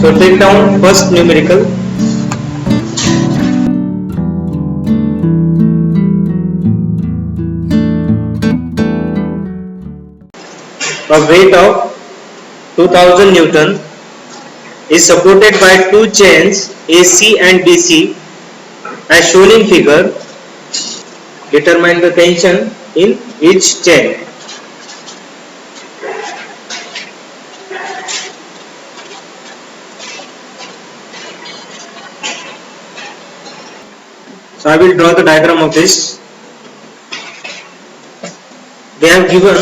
So take down first numerical. A weight of 2000 Newton is supported by two chains AC and BC as shown in figure. Determine the tension in each chain. So I will draw the diagram of this. They have given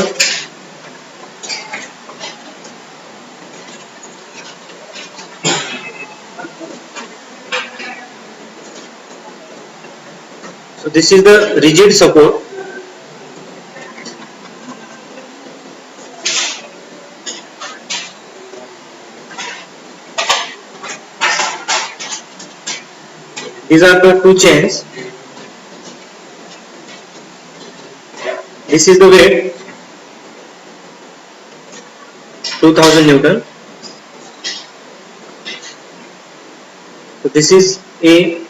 so this is the rigid support. These are the two chains. This is the weight 2000 Newton. So this is A,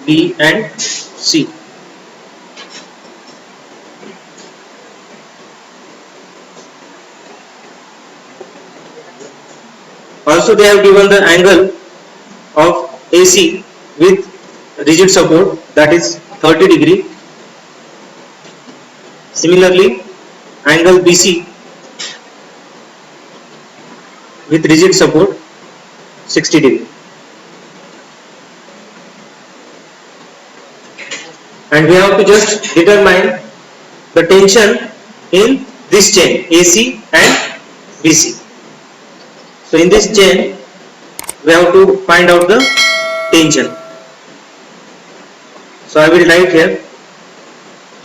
B and C. Also they have given the angle of AC with rigid support, that is 30 degree. Similarly, angle BC with rigid support 60 degree. And we have to just determine the tension in this chain AC and BC. So in this chain we have to find out the tension. So I will write here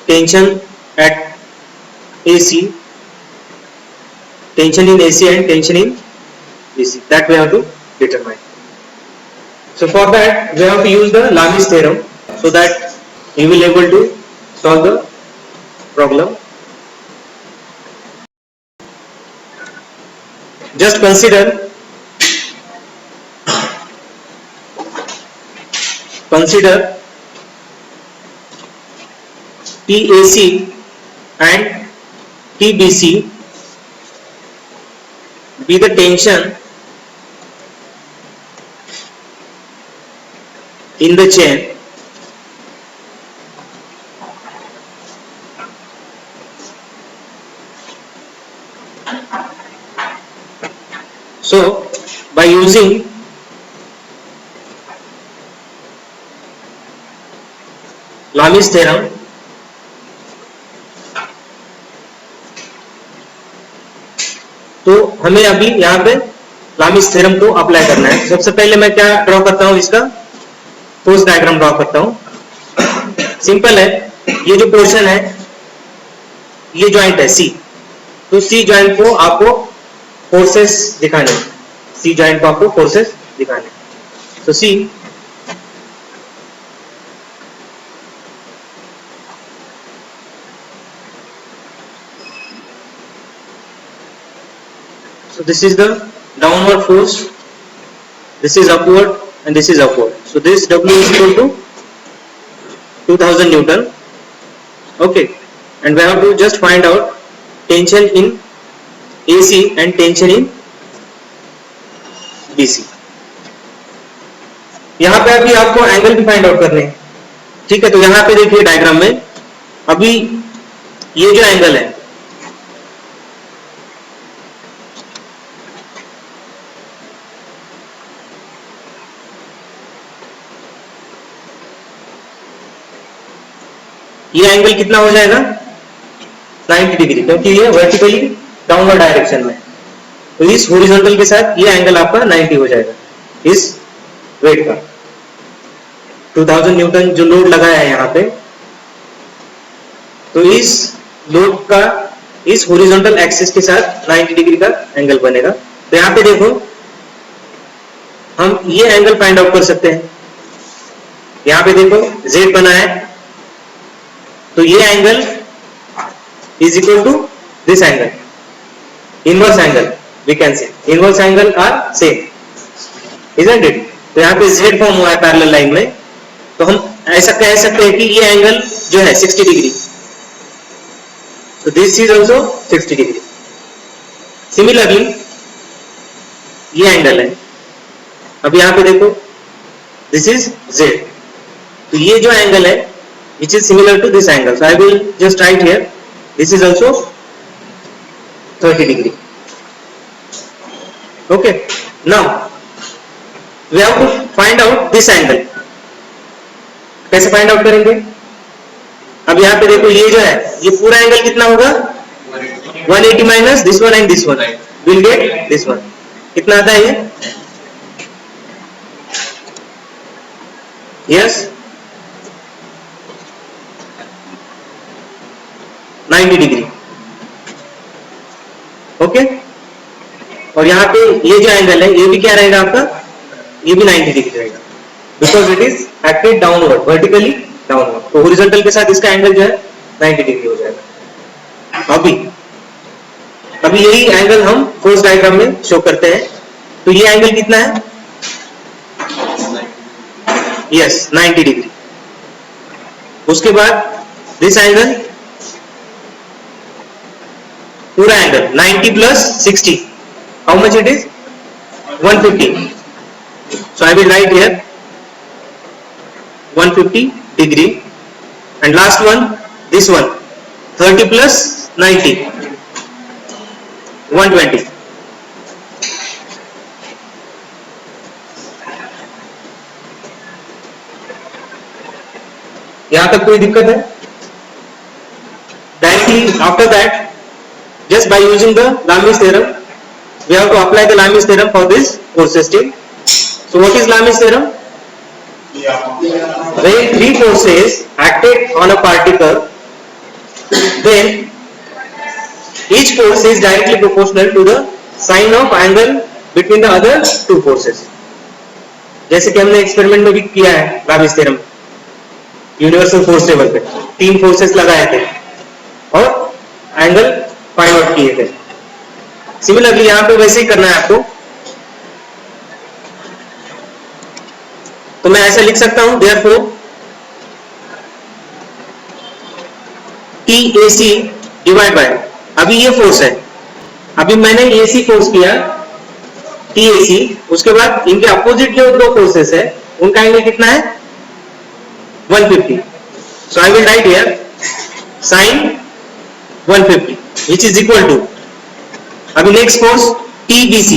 tension at AC, tension in AC and tension in BC, that we have to determine. So for that we have to use the Lami's theorem so that we will able to solve the problem. Just consider TAC and TBC be the tension in the chain so by using Lami's theorem तो हमें अभी यहाँ पे लामिस theorem को apply करना है। सबसे पहले मैं क्या ड्रॉ करता हूँ, इसका फोर्स डायग्राम ड्रॉ करता हूँ। सिंपल है, ये जो पोर्शन है ये जॉइंट है सी, तो सी जॉइंट को आपको फोर्सेस दिखाने, सी जॉइंट को आपको फोर्सेस दिखाने। तो सी so this is the downward force, this is upward and this is upward. So this W is equal to 2000 Newton. Okay, and we have to just find out tension in AC and tension in BC. यहाँ पे अभी आपको angle भी find out करने हैं, ठीक है। तो यहाँ पे देखिए डायग्राम में अभी ये जो एंगल है ये एंगल कितना हो जाएगा 90 डिग्री, क्योंकि ये वर्टिकली डाउनवर्ड डायरेक्शन में। तो इस हॉरिजॉन्टल के साथ ये एंगल आपका 90 हो जाएगा इस वेट का। 2000 न्यूटन जो लोड लगाया है यहाँ पे, तो इस लोड का इस हॉरिजॉन्टल एक्सिस के साथ 90 डिग्री का एंगल बनेगा। तो यहाँ पे देखो हम ये एंगल फाइंड आउट कर सकते हैं। यहाँ पे देखो Z बना है, तो ये angle is equal to this angle, inverse angle. We can say inverse angle are same, isn't it? तो यहाँ पे z फॉर्म हुआ है पैरेलल लाइन में, तो हम ऐसा कह सकते हैं कि ये एंगल जो है 60 डिग्री, तो this is also 60 degree. Similarly ये एंगल है, अब यहाँ पे देखो दिस इज z, तो ये जो एंगल है which is similar to this angle, so I will just right here this is also 30 degree. Okay, now we have to find out this angle. कैसे फाइंड आउट करेंगे? अब यहाँ पे देखो ये जो है ये पूरा एंगल कितना होगा 180 minus this one and this one, will get this one. कितना आता है ये? Yes 90 degree. ओके, और यहाँ पे ये जो एंगल है ये भी क्या रहेगा आपका? ये भी 90 डिग्री रहेगा, because it is acted downward, vertically downward, तो हॉरिजॉन्टल के साथ इसका एंगल जो है 90 डिग्री हो जाएगा। अभी यही एंगल हम फोर्स डायग्राम में शो करते हैं, तो ये एंगल कितना है? Yes 90 degree. उसके बाद दिस एंगल, पूरा angle 90 plus 60, how much it is? 150। So I will write here 150 degree, and last one this one 30 plus 90 120। यहां तक कोई दिक्कत है? Directly after that, just by using the Lami's theorem, we have to apply the Lami's theorem for this force system. So what is Lami's theorem? When three forces acted on a particle, then each force is directly proportional to the sine of angle between the other two forces. जैसे कि हमने experiment में भी किया है Lami's theorem, universal force table पे 3 forces लगाए थे और एंगल फाइंड आउट किए थे। सिमिलरली यहाँ पे वैसे ही करना है आपको, तो मैं ऐसा लिख सकता हूं therefore TAC डिवाइड बाय, अभी ये फोर्स है, अभी मैंने AC फोर्स किया TAC, उसके बाद इनके अपोजिट जो दो फोर्सेस है उनका एंगल कितना है 150। So I will write here sin 150 which is equal to, अभी नेक्स्ट फोर्स TBC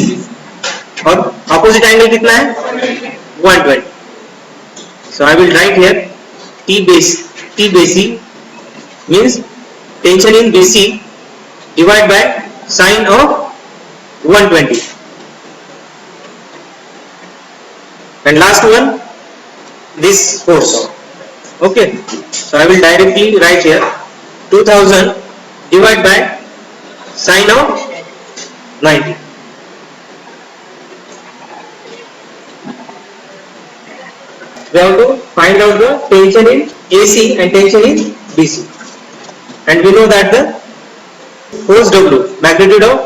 और अपोजिट एंगल कितना है 120। So I will write here TBC means tension in BC divided by sine of 120, and last one this force. Okay, so I will directly write here 2000 divided by sine of 90. We have to find out the tension in AC and tension in BC, and we know that the force W, magnitude of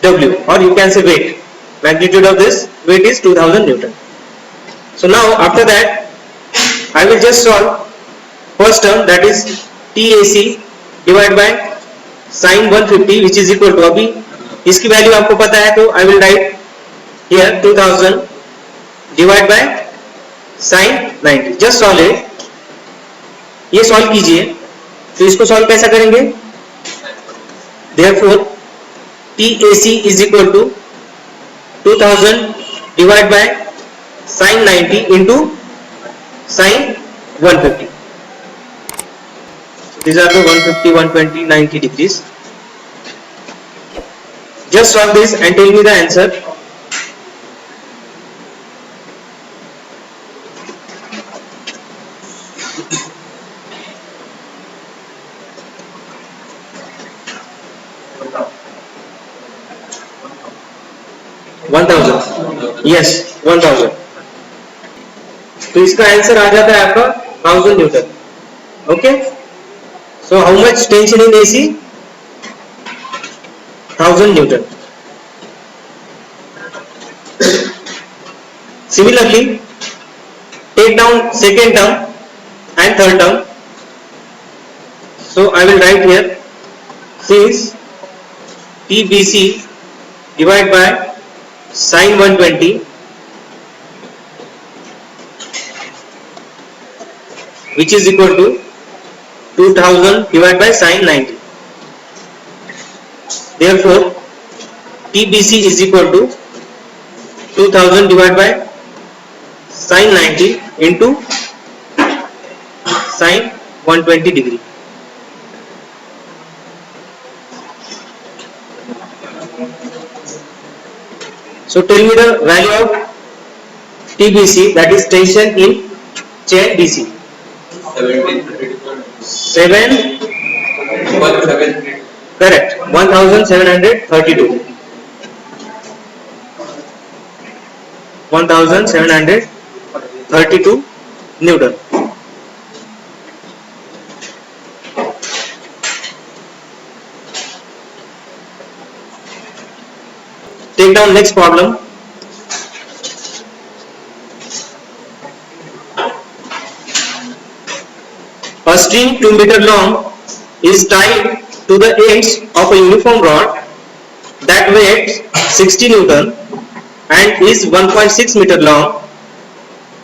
W, or you can say weight, magnitude of this weight is 2000 Newton. So now after that I will just solve first term, that is TAC divided by sin 150 which is equal to, अभी इसकी value आपको पता है तो I will write here 2000 divided by sin 90, just solve it। ये solve कीजिए, तो इसको सॉल्व कैसा करेंगे? therefore TAC is equal to 2000 divided by sin 90 into sin 150. So these are the 150, 120, 90 degrees. Just solve this and tell me the answer. Yes 1000। तो इसका answer आ जाता है आपका 1000 Newton. Okay, so how much tension in AC? 1000 Newton. Similarly, take down second term and third term. So I will write here, since TBC divided by sin 120, which is equal to 2000 divided by sin 90. Therefore, TBC is equal to 2000 divided by sin 90 into sin 120 degree. So tell me the value of TBC, that is tension in chain DC. 7 correct, 1732. 1732 Newton. Take down next problem. A string 2 meter long is tied to the ends of a uniform rod that weighs 60 Newton and is 1.6 meter long.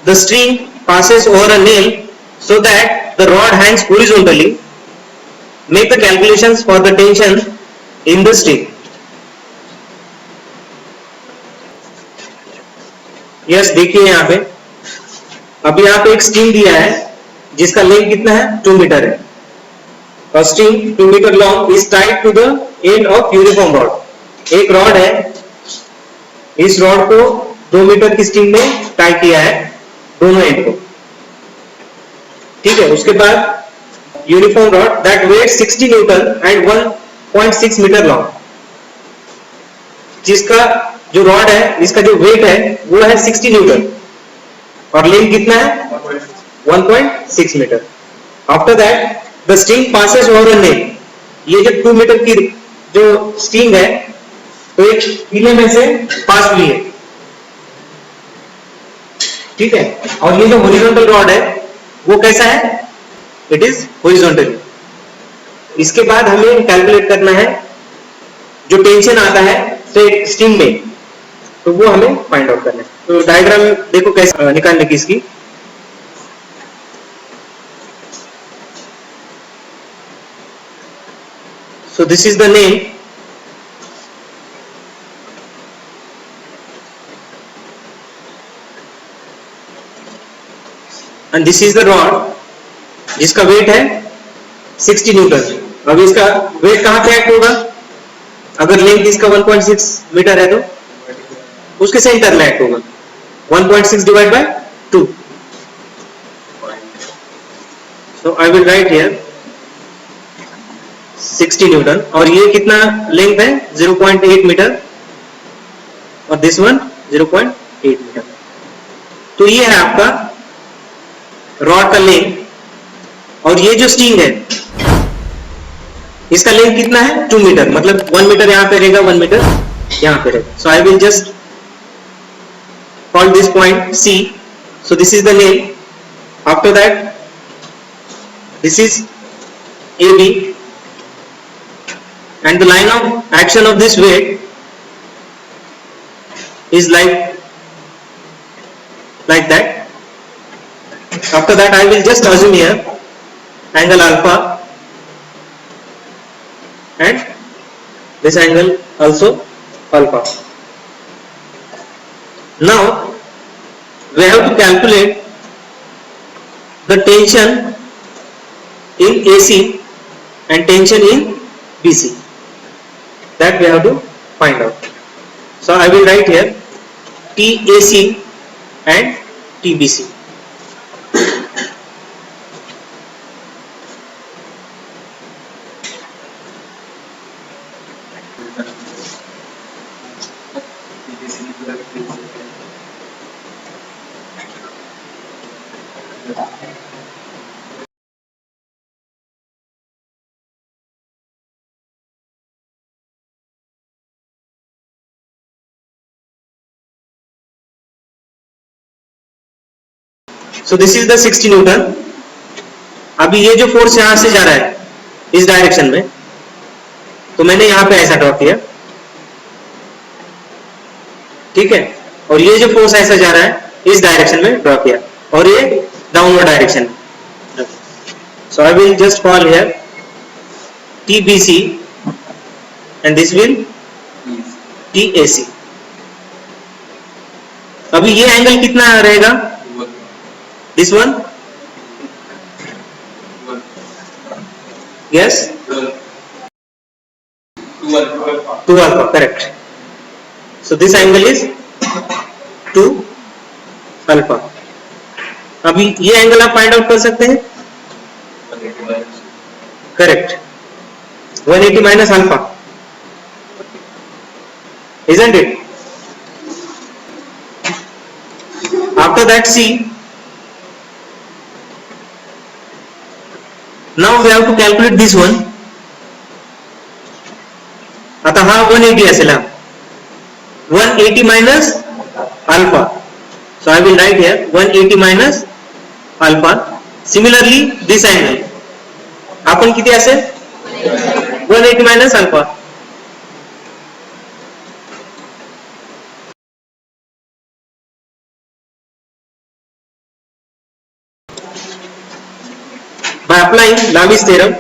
The string passes over a nail so that the rod hangs horizontally. Make the calculations for the tension in the string. Yes देखिए यहाँ पे, अभी यहाँ पे एक string दिया है जिसका लेंथ कितना है, 2 मीटर है. A string 2 meter long is tied to the end of uniform rod. एक रॉड है, इस रॉड को 2 मीटर की स्ट्रिंग में टाई किया है दोनों एंड को. ठीक है, उसके बाद uniform rod that weights 60 newton and 1.6 metre long, जिसका जो रॉड है इसका जो वेट है वो है 60 न्यूटन और लेंथ कितना है 1.6 metre. After that the string passes over a nail. ये जो 2 मीटर की जो स्ट्रिंग है तो एक किले में से पास हुई है. ठीक है, और ये जो हॉरिजॉन्टल रॉड है वो कैसा है, इट इज हॉरिजॉन्टली. इसके बाद हमें कैलकुलेट करना है जो टेंशन आता है स्ट्रिंग में, तो वो हमें फाइंड आउट करना है. तो डायग्राम देखो कैसे निकालने की इसकी. So this is the name, and this is the rod जिसका वेट है 60 न्यूटन. अब इसका वेट कहां पे एक्ट होगा, अगर लेंथ इसका 1.6 मीटर है तो उसके सेंटर में एक्ट होगा. 1.6 divide by 2. So I will write here 60 Newton, और ये कितना लेंथ है 0.8 मीटर और दिस वन 0.8 मीटर. तो ये है आपका रॉड का लेंथ, और ये जो स्ट्रिंग है इसका लेंथ कितना है 2 मीटर, मतलब 1 मीटर यहां पे रहेगा, 1 मीटर यहां पे रहेगा. So I will just call this point C. So this is the nail. After that this is AB, and the line of action of this weight is like that. After that I will just assume here angle alpha, and this angle also alpha. Now we have to calculate the tension in AC and tension in BC, that we have to find out. So I will write here TAC and TBC. So this is the 60 Newton. अभी ये जो force यहां से जा रहा है इस direction में, तो मैंने यहां पे ऐसा ड्रॉ किया, ठीक है, और ये जो फोर्स ऐसा जा रहा है इस डायरेक्शन में ड्रॉ किया, और ये downward direction. So I will just call here TBC and this will TAC। अभी ये एंगल कितना रहेगा? This one, yes, 2 alpha, correct. So this angle is 2 alpha. अभी ये एंगल आप फाइंड आउट कर सकते हैं, correct, 180 minus alpha, isn't it? After that, see, now we have to calculate this one. आता हा 180 असेल, 180 minus alpha. So I will write here 180 minus alpha. Similarly, this angle आपण किती असेल? 180 minus alpha. By applying Lamis theorem,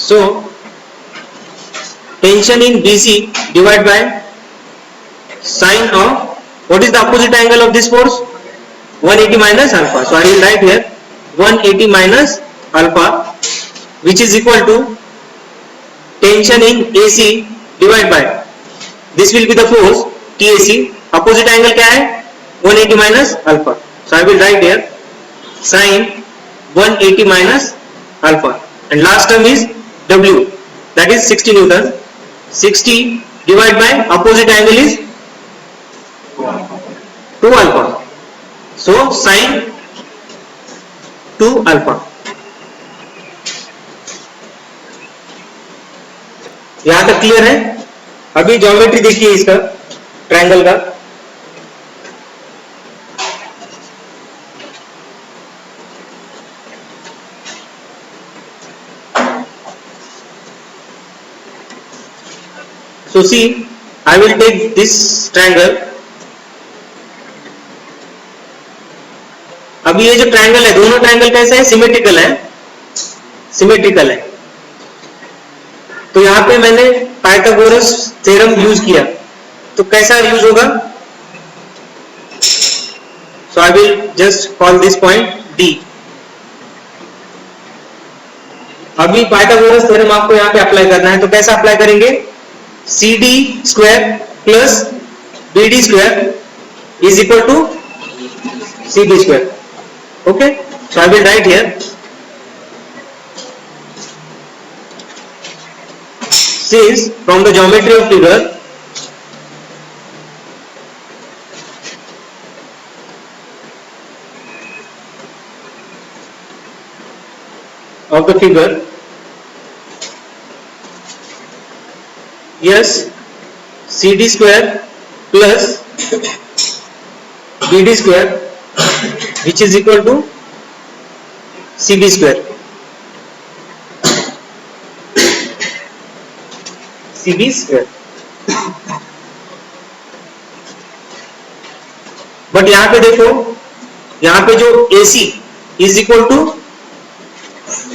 so tension in BC divided by sine of, what is the opposite angle of this force? 180 minus alpha. So I will write here 180 minus alpha, which is equal to tension in AC divided by, this will be the force TAC, opposite angle क्या है? 180 minus alpha. So I will write here sine 180 minus alpha, and last term is W, that is 60 Newton. 60 divided by opposite angle is 2 alpha. So sine 2 alpha. यहां तक clear है? अभी geometry देखिए इसका, triangle का। So see, I will take this triangle. अभी ये जो ट्रायंगल है, दोनों ट्रायंगल कैसे है? सिमेट्रिकल है, सिमेट्रिकल है। तो यहां पे मैंने पाइथागोरस थ्योरम यूज किया, तो कैसा यूज होगा? So I will just call this point D। अभी पाइथागोरस थ्योरम आपको यहां पे अप्लाई करना है, तो कैसा अप्लाई करेंगे? CD square plus BD square is equal to CB square. Okay, so I will write here since from the geometry of figure yes, CD square plus BD square which is equal to CB square, CB square। But यहां पे देखो, यहां पे जो AC is equal to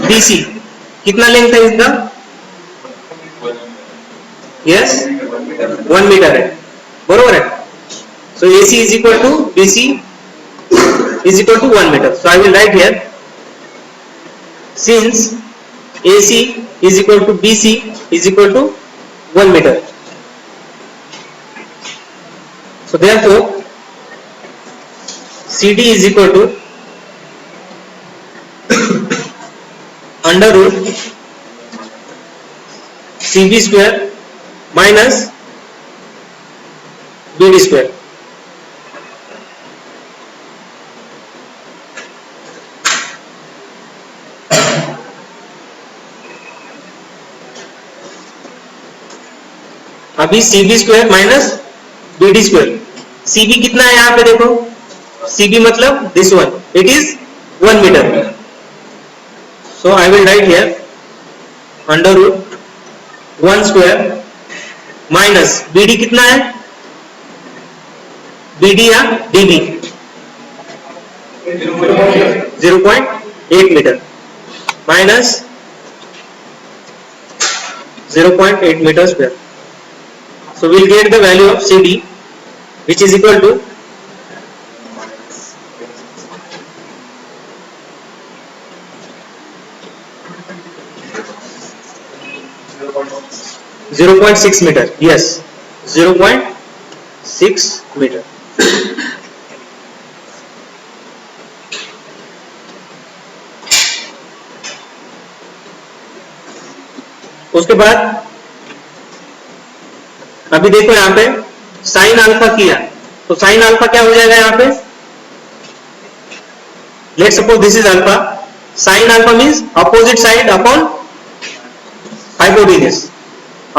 BC, कितना length है इसका? Yes, 1 metre है, बरोबर है। So AC is equal to BC is equal to 1 metre. So I will write here since AC is equal to BC is equal to 1 meter. So therefore CD is equal to under root CB square minus BD square। अभी CB square minus BD square, CB कितना है यहाँ पे देखो, CB मतलब this one, it is 1 metre. So I will write here under root 1 square minus BD कितना है, BD या DB 0.8 metre minus 0.8 meter square. So we'll get the value of CD, which is equal to 0.6 meter. Yes, 0.6 meter. उसके बाद अभी देखो यहाँ पे sine alpha किया, तो साइन अल्फा क्या हो जाएगा यहाँ पे, let's suppose this is alpha, sine alpha means opposite side upon hypotenuse,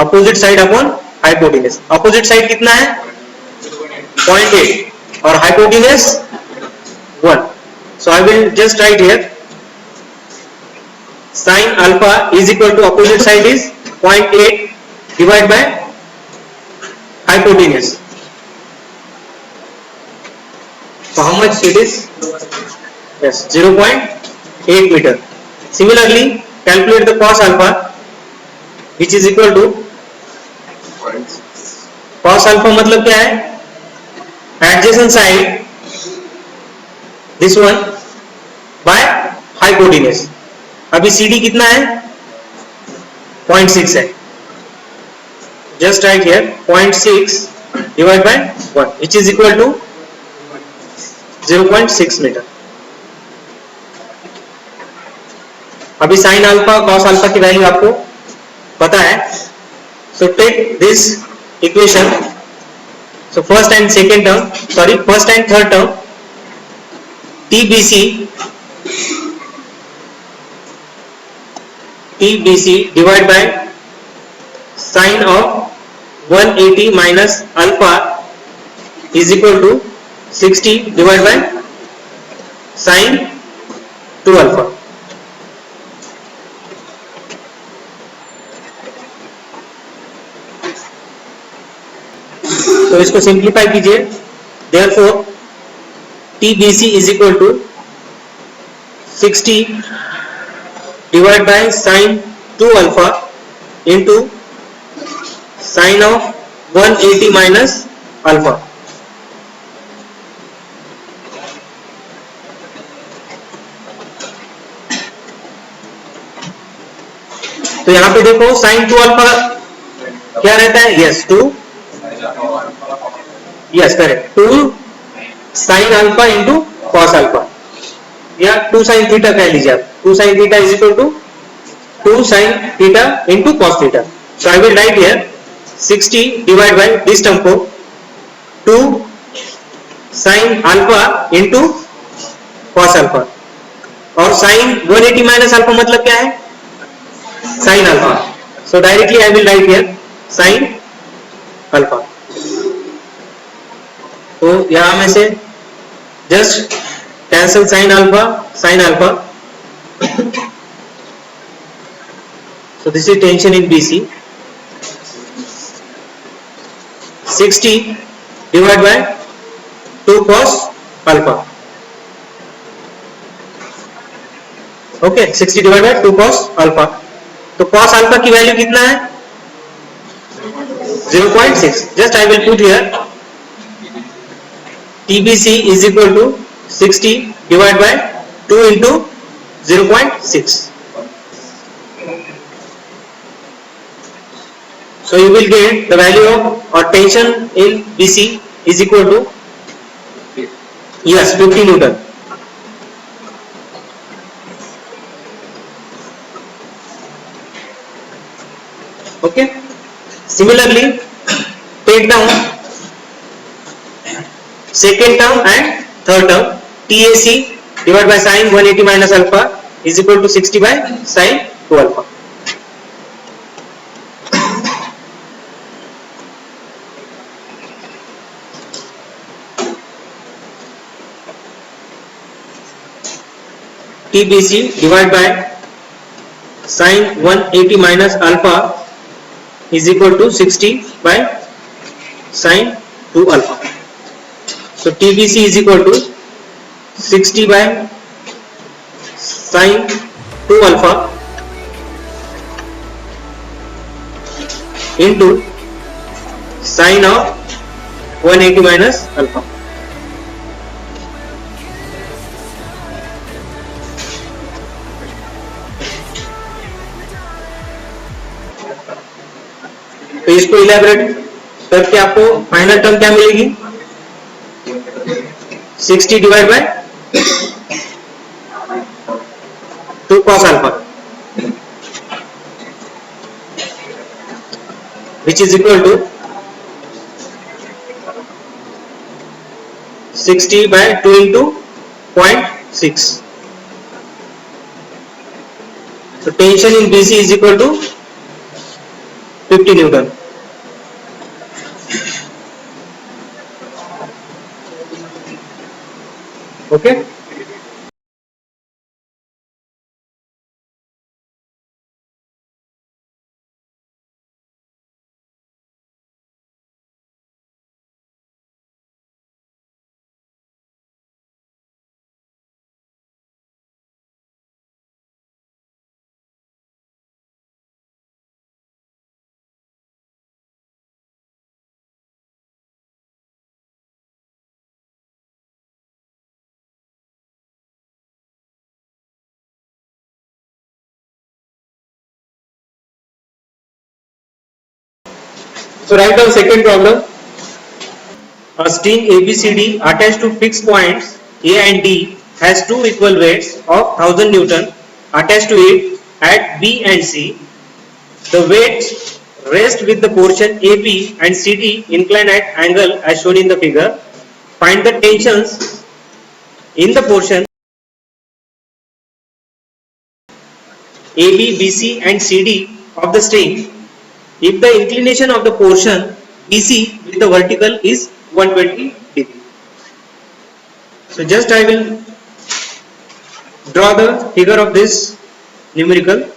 opposite side upon hypotenuse. Opposite side कितना है 0.8 और hypotenuse 1. So I will just right here sin alpha is equal to opposite side is 0.8 divided by hypotenuse. So how much it is? Yes, 0.8 meter. Similarly, calculate the cos alpha, which is equal to cos alpha मतलब क्या है, adjacent side this one by hypotenuse. अभी CD कितना है 0.6 है, just right here 0.6 divide by 1 which is equal to 0.6 metre. अभी sine alpha cos alpha की value आपको पता है, so take this equation. So first and second term, sorry first and third term, TBC divided by sine of 180 minus alpha is equal to 60 divided by sine 2 alpha. तो इसको simplify कीजिए, therefore TBC is equal to 60 divided by sine 2 alpha into sine of 180 minus alpha. तो यहां पे देखो sin 2 alpha क्या रहता है, yes 2, yes correct 2 sin alpha into cos alpha या 2 sin थीटा कह लीजिए आप, 2 sin theta is equal to 2 sin theta into cos theta. So I will write here 60 divided by this term को 2 sin alpha into cos alpha, और sin 180 minus alpha मतलब क्या है, sin alpha. So directly I will write here sin alpha. तो यहां में से just cancel sin alpha. So this is tension in BC. 60 divided by 2 cos alpha. Okay, 60 divided by 2 cos alpha. तो cos alpha की value कितना है 0.6. Just I will put here TBC is equal to 60 divided by 2 into 0.6. So you will get the value of or tension in BC is equal to, yes, 50 Newton. Okay. Similarly, take down second term and third term. TAC divided by sin 180 minus alpha is equal to 60 by sin 2 alpha. TBC divided by sin 180 minus alpha is equal to 60 by sin 2 alpha. So TBC is equal to 60 by sin 2 alpha into sin of 180 minus alpha. तो इसको elaborate करके आपको final term क्या मिलेगी? 60 divide by 2 cos alpha which is equal to 60 by 2 into 0.6. So tension in BC is equal to 50 Newton. Okay. So write down second problem. A string ABCD attached to fixed points A and D has two equal weights of 1000 Newton attached to it at B and C. The weights rest with the portion AB and CD inclined at angle as shown in the figure. Find the tensions in the portion AB, BC and CD of the string if the inclination of the portion BC with the vertical is 120 degree. So just I will draw the figure of this numerical.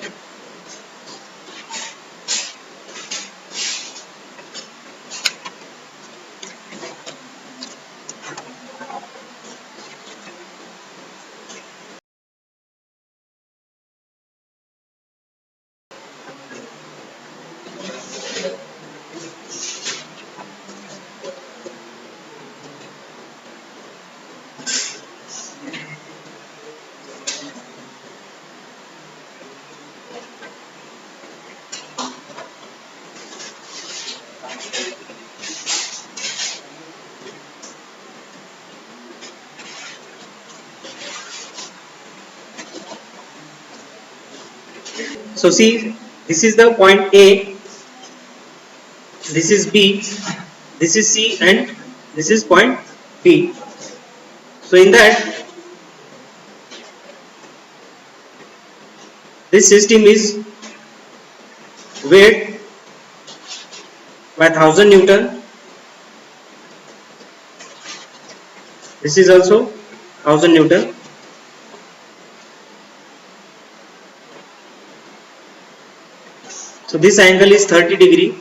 So see, this is the point A, this is B, this is C and this is point B. So in that this system is weight by 1000 Newton. This is also 1000 Newton. So this angle is 30 degree.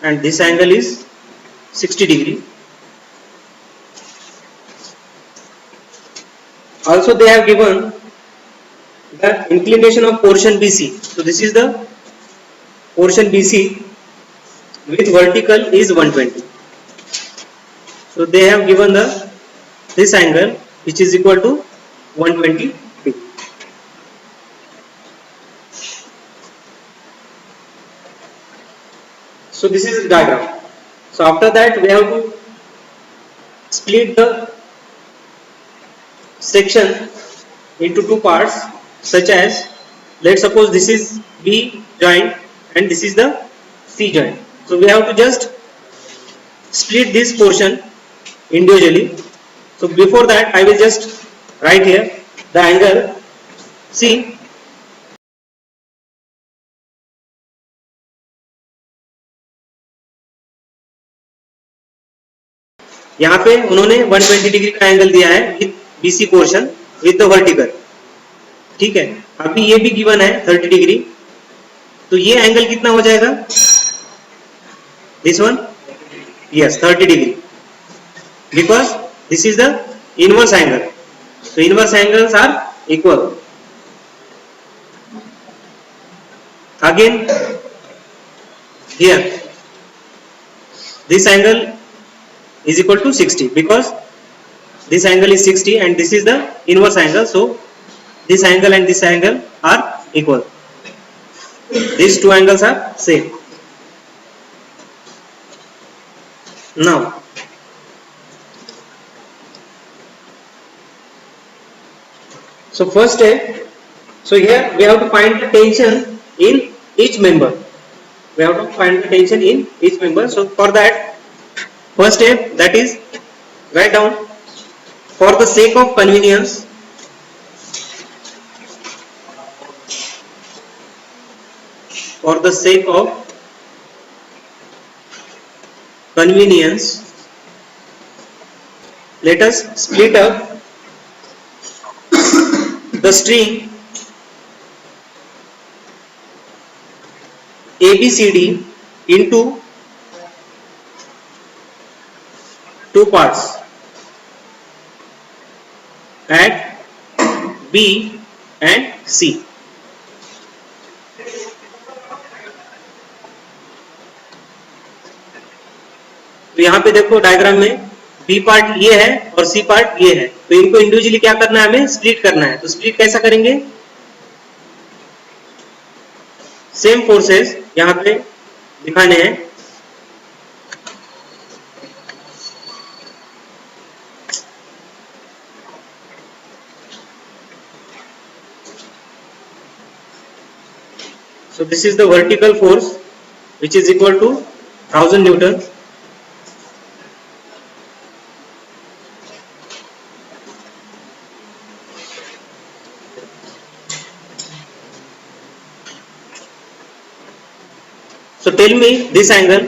And this angle is 60 degree. Also they have given the inclination of portion BC. So this is the portion BC with vertical is 120. So they have given this angle which is equal to 120 degree. So this is the diagram. So after that we have to split the section into two parts, such as, let's suppose this is B joint and this is the C joint. So we have to just split this portion individually. So before that I will just write here the angle C यहाँ पे उन्होंने 120 degree का angle दिया है with BC portion with the vertical, ठीक है। अभी ये भी गिवन है 30 डिग्री, तो ये एंगल कितना हो जाएगा, this one, yes 30 degree, because this is the inverse angle, so inverse angles are equal. Again here this angle is equal to 60 because this angle is 60 and this is the inverse angle, so this angle and this angle are equal. These two angles are same. Now so first step, so here we have to find the tension in each member. We have to find the tension in each member. So for that, first step, that is write down, for the sake of convenience, for the sake of convenience, let us split up the string ABCD into two parts at B and C. तो यहाँ पे देखो diagram में B part ये है और C part ये है, तो इनको इंडिविजुअली क्या करना है, हमें स्प्लिट करना है। तो स्प्लिट कैसा करेंगे, सेम फोर्सेस यहाँ पे दिखाने हैं, so this is the vertical force which is equal to 1000 Newton. So tell me this angle,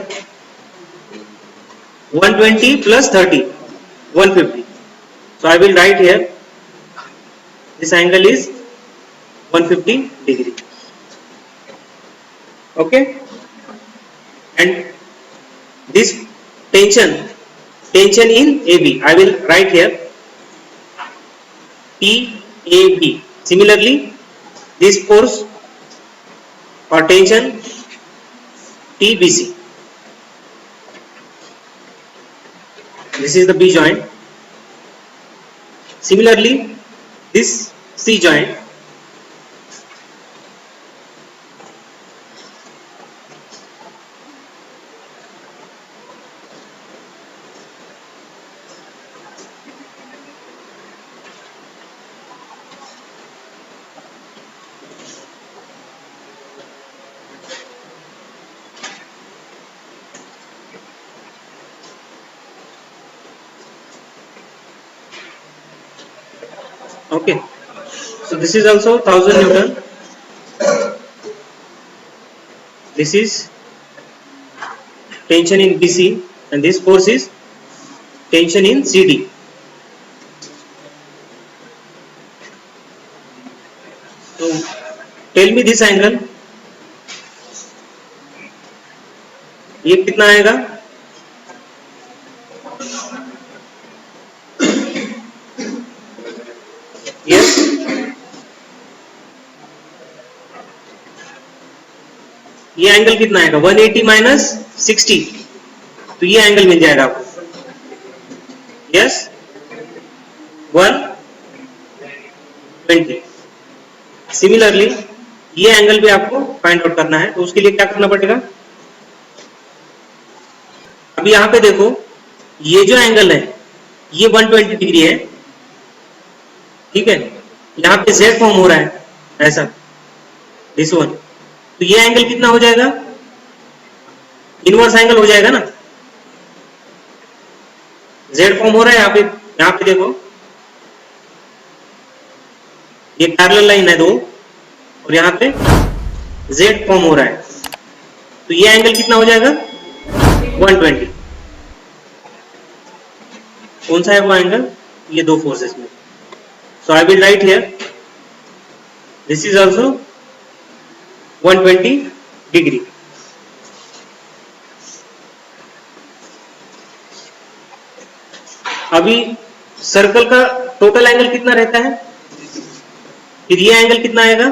120 plus 30, 150. So I will write here, this angle is 150 degree. Okay, and this tension in AB, I will write here TAB. Similarly, this force or tension TBC. This is the B joint. Similarly, this C joint. Okay, so this is also 1000 Newton. This is tension in BC and this force is tension in CD. So tell me this angle, ये कितना आएगा, yes, ये angle कितना आएगा, 180 minus 60, तो ये angle मिल जाएगा आपको, यस 120। सिमिलरली ये एंगल भी आपको फाइंड आउट करना है, तो उसके लिए क्या करना पड़ेगा, अभी यहाँ पे देखो ये जो एंगल है ये 120 डिग्री है, ठीक है, यहाँ पे Z फॉर्म हो रहा है ऐसा, दिस वन, तो ये एंगल कितना हो जाएगा, इनवर्स एंगल हो जाएगा ना, Z फॉर्म हो रहा है यहाँ पे देखो ये पैरेलल लाइन है दो और यहाँ पे Z फॉर्म हो रहा है, तो ये एंगल कितना हो जाएगा 120। कौन सा है वो एंगल, ये दो फोर्सेस में. So I will write here this is also 120 degree. अभी सर्कल का टोटल एंगल कितना रहता है, फिर ये एंगल कितना आएगा,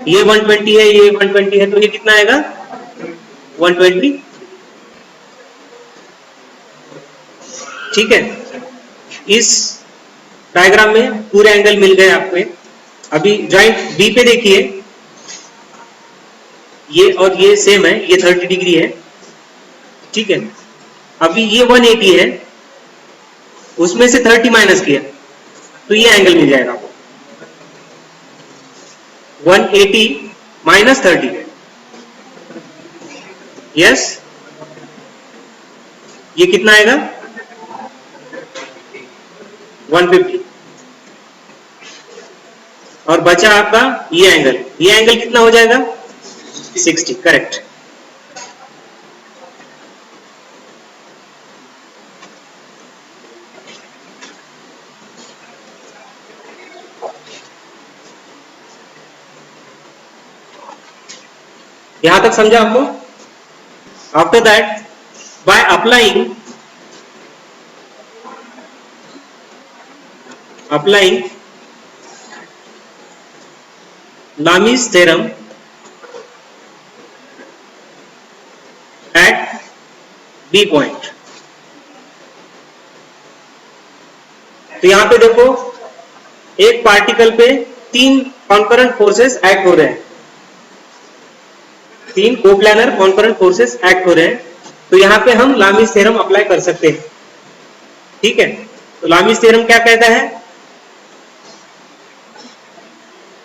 ये 120 है, ये 120 है, तो ये कितना आएगा 120. ठीक है, इस डायग्राम में पूरे एंगल मिल गए आपको. अभी जॉइंट बी पे देखिए, ये और ये सेम है, ये 30 डिग्री है. ठीक है, अभी ये 180 है, उसमें से 30 माइनस किया तो ये एंगल मिल जाएगा आपको 180 माइनस 30. यस, ये कितना आएगा 150. और बचा आपका ये एंगल कितना हो जाएगा 60. करेक्ट. यहां तक समझा आपको. After that by applying Lami's theorem at B point. तो यहां पे देखो, एक पार्टिकल पे 3 कॉन्करेंट फोर्सेस एक्ट हो रहे हैं, 3 कोप्लानर कॉन्करेंट फोर्सेस एक्ट हो रहे हैं. तो यहां पे हम लामीज थ्योरम अप्लाई कर सकते हैं. ठीक है, तो लामीज थ्योरम क्या कहता है,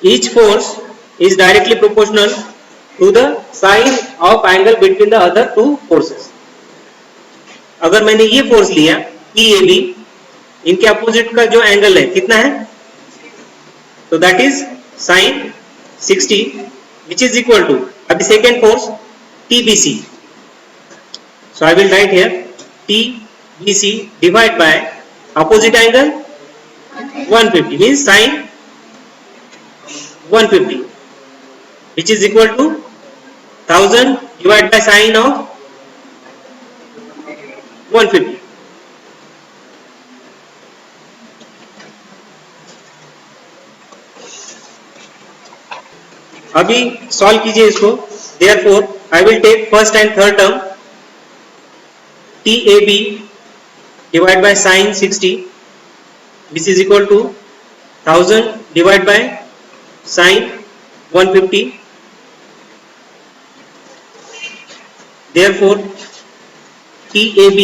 each force is directly proportional to the sine of angle between the other two forces. अगर मैंने ये फोर्स लिया EAB, इनके अपोजिट का जो एंगल है कितना है, तो that is sin 60 which is equal to अभी second force TBC. So I will write here TBC divided by opposite angle 150 means sin 150 which is equal to 1000 divided by sine of 150. अभी solve कीजिए इसको. therefore I will take first and third term TAB divided by sin 60 which is equal to 1000 divided by sin 150. Therefore TAB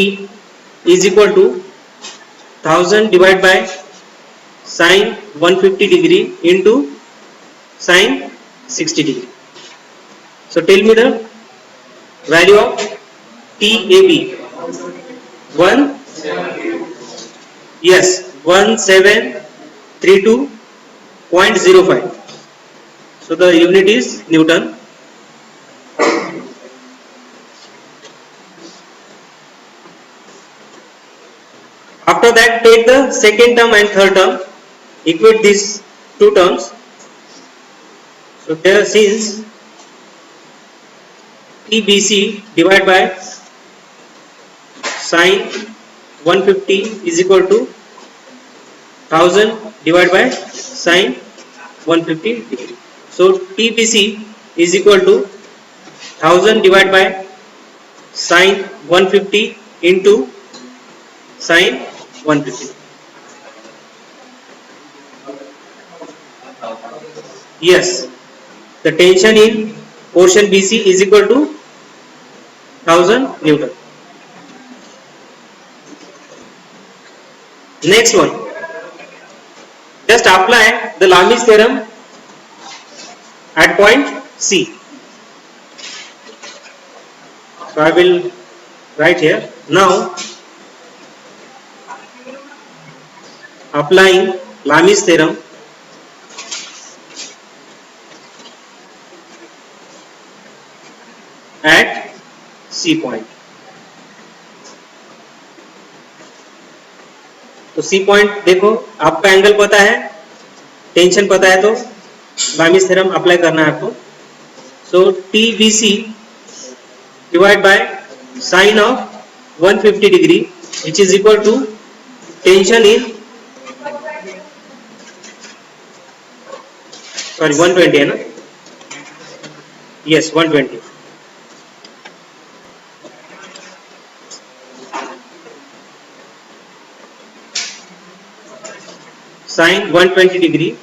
is equal to 1000 divided by sin 150 degree into sin 60 degree. So tell me the value of TAB. 1732.05. So the unit is Newton. After that, take the second term and third term, equate these two terms. So there, since TBC divided by sin 150 is equal to 1000 divided by sin 150 degree. So TBC is equal to 1000 divided by sin 150 into sin 150. Yes, the tension in portion BC is equal to 1000 Newton. Next one, just apply the Lami's theorem at point C. So I will write here. Now applying Lami's theorem at C point. तो C point देखो, आपका angle पता है, tension पता है, तो लामिस theorem apply करना है आपको। So T B C divide by sine of 150 degree which is equal to tension in, sorry 120 है ना, yes 120, sine 120 degree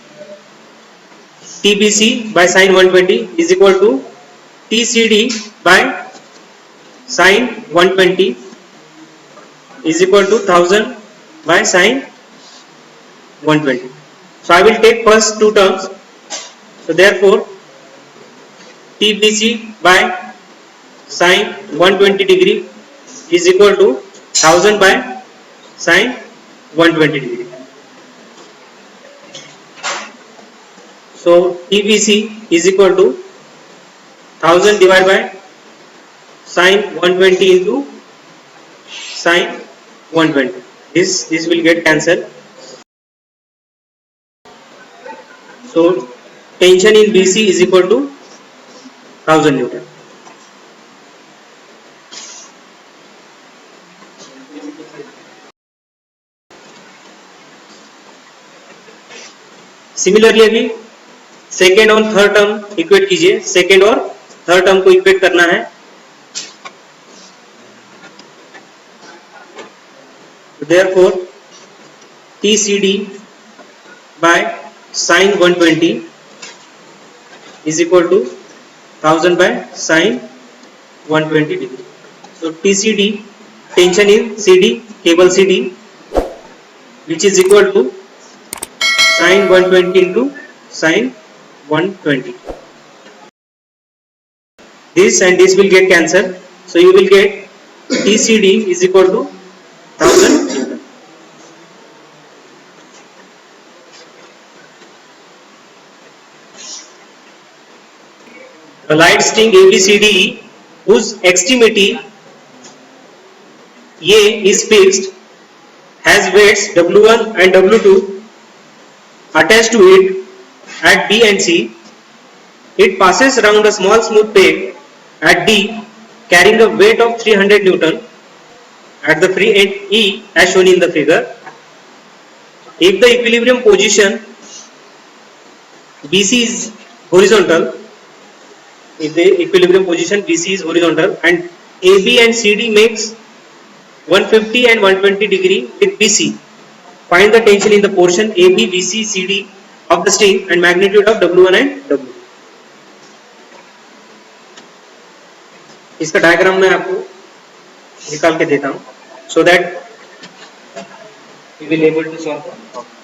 TBC by sin 120 is equal to TCD by sin 120 is equal to 1000 by sin 120. So I will take first two terms. So therefore TBC by sin 120 degree is equal to 1000 by sin 120 degree. So TBC is equal to 1000 divided by sin 120 into sin 120. This will get cancelled. So tension in BC is equal to 1000 Newton. Similarly अभी second और third term equate कीजिए, second और third term को equate करना है। Therefore TCD by sine 120 is equal to 1000 by sine 120 degree. So TCD tension in CD, cable CD, which is equal to sine 120 into sine 120. This and this will get cancelled, so you will get TCD is equal to 1000 Newton. The light string ABCD whose extremity A is fixed has weights W1 and W2 attached to it at B and C. It passes around a small smooth peg at D carrying a weight of 300 Newton at the free end E as shown in the figure. If the equilibrium position BC is horizontal, if the equilibrium position BC is horizontal and AB and CD makes 150 and 120 degree with BC, find the tension in the portion AB, BC, CD of the string and magnitude of W1 and W2. इसका diagram मैं आपको निकाल के देता हूं, so that you will able to solve the problem.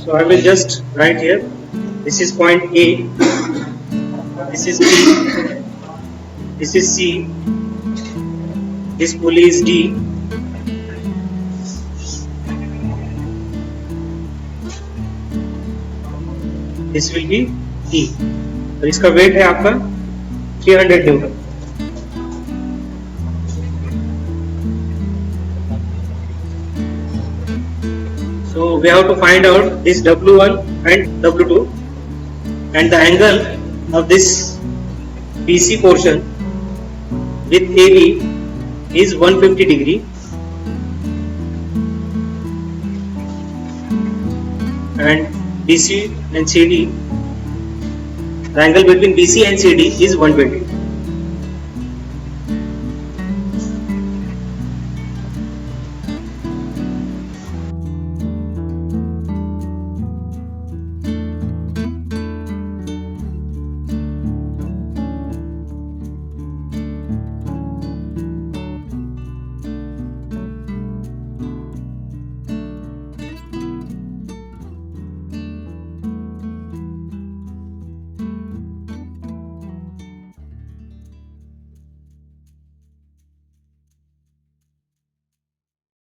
So I will just write here, this is point A, this is B, this is C, this pulley is D, this will be E, और इसका wait है आपका 300 Newton. So we have to find out this W1 and W2 and the angle of this BC portion with AB is 150 degree and BC and CD, the angle between BC and CD is 120.